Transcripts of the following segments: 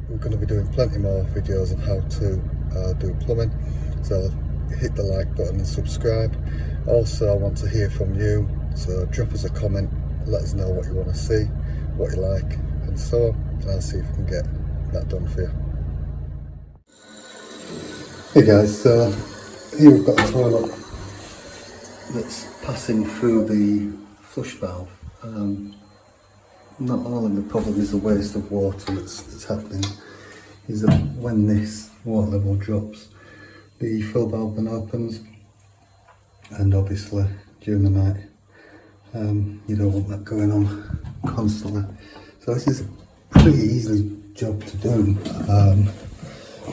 we're going to be doing plenty more videos of how to do plumbing, so hit the like button and subscribe. Also, I want to hear from you, so drop us a comment, let us know what you want to see, what you like, and so on, and I'll see if we can get that done for you. Hey guys, so here we've got a toilet that's passing through the flush valve. Not all of the problem is the waste of water that's happening, is that when this water level drops, the fill valve then opens, and obviously during the night you don't want that going on constantly. So this is a pretty easy job to do.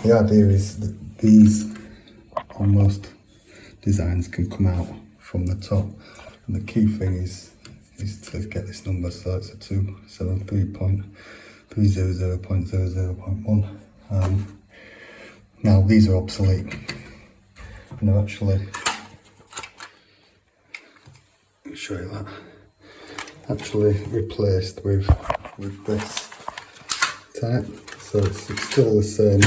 The idea is that these, on most designs, can come out from the top, and the key thing is to get this number, so it's a 273.300.00.1. Now these are obsolete, and they're actually, let me show you that, actually replaced with this type, so it's still the same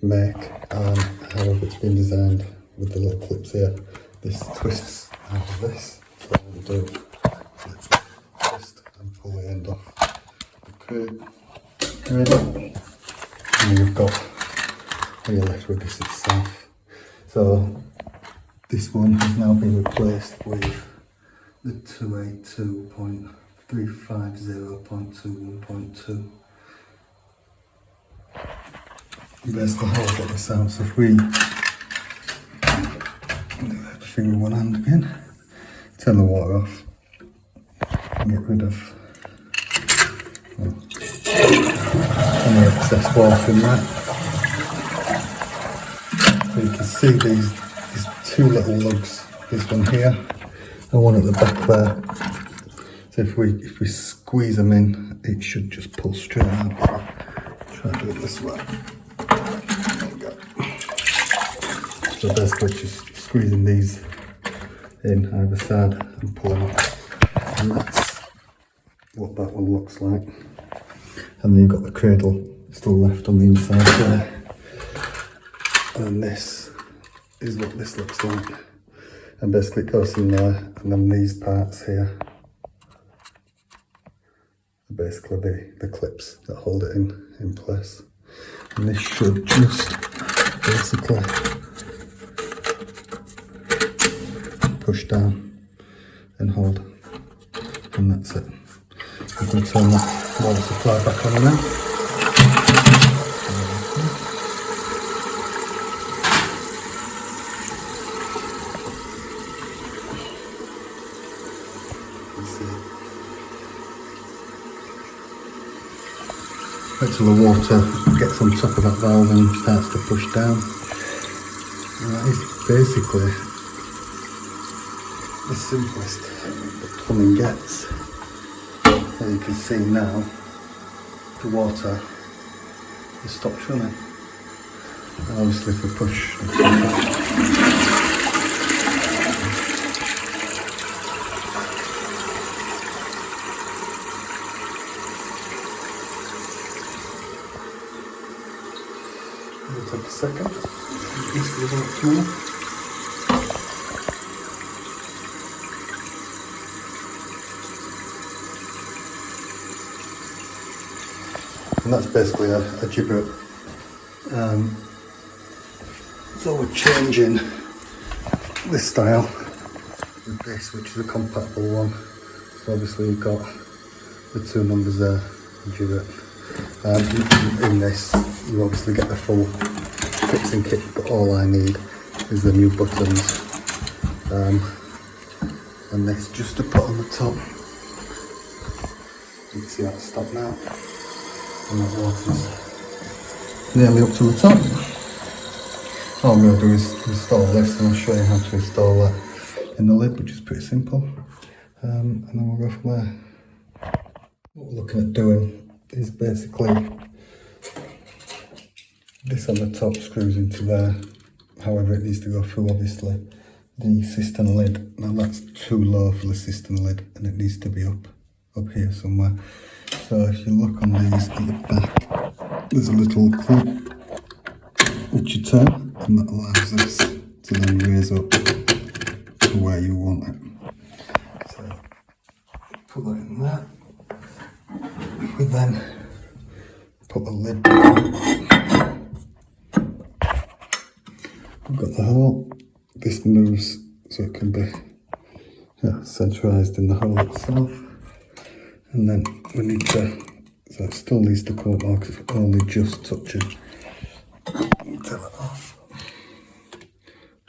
make, however it's been designed with the little clips here. This twists out of this. So what we do, twist and pull the end off the cradle, and you've got, what you're left with this itself. So this one has now been replaced with the 282.350.21.2. Basically how I get this out, so if we finger one hand again, turn the water off and get rid of any excess water in that. So you can see these two little lugs, this one here and one at the back there. So if we squeeze them in, it should just pull straight out. Try to do it this way. There we go. So basically just squeezing these in either side and pulling up, and that's what that one looks like. And then you've got the cradle still left on the inside there, and this is what this looks like. And basically it goes in there, and then these parts here are basically the clips that hold it in place. And this should just basically push down and hold, and that's it. I'm going to turn that water supply back on now. Wait till the water gets on top of that valve and starts to push down. And that is basically the simplest that plumbing gets. As you can see now, the water has stopped running. And obviously if we push the it'll take a second. This goes out more. And that's basically a Geberit. So we're changing this style with this, which is a compatible one. So obviously you've got the two numbers there, Geberit. In this, you obviously get the full fixing kit, but all I need is the new buttons and this just to put on the top. You can see that stop now. And that water's nearly up to the top. All I'm going to do is install this, and I'll show you how to install that in the lid, which is pretty simple, and then we'll go from there. What we're looking at doing is basically this on the top screws into there, however it needs to go through obviously the cistern lid. Now that's too low for the cistern lid, and it needs to be up here somewhere. So if you look on these at the back, there's a little clip which you turn, and that allows this to then raise up to where you want it. So put that in there. We then put the lid back on. We've got the hole. This moves so it can be centralised in the hole itself. And then we need to, so it still needs to come up more because it's only just touching. Take that off.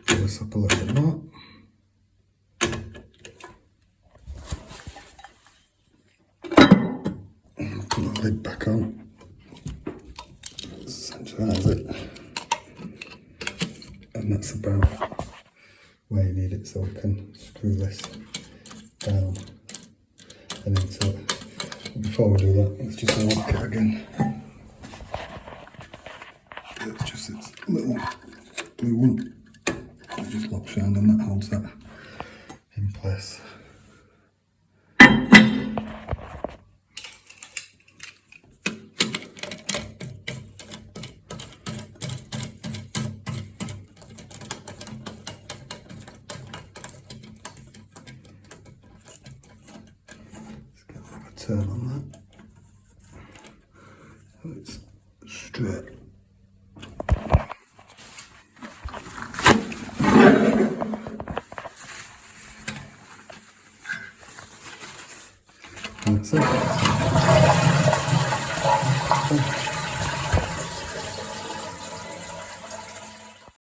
Pull this up a little bit more. And put the lid back on. Centralise it. And that's about where you need it, so we can screw this down and into it. But before we do that, let's just unlock it again. It's just its little blue one. It just locks around and that holds that in place. Turn on that, so it's straight.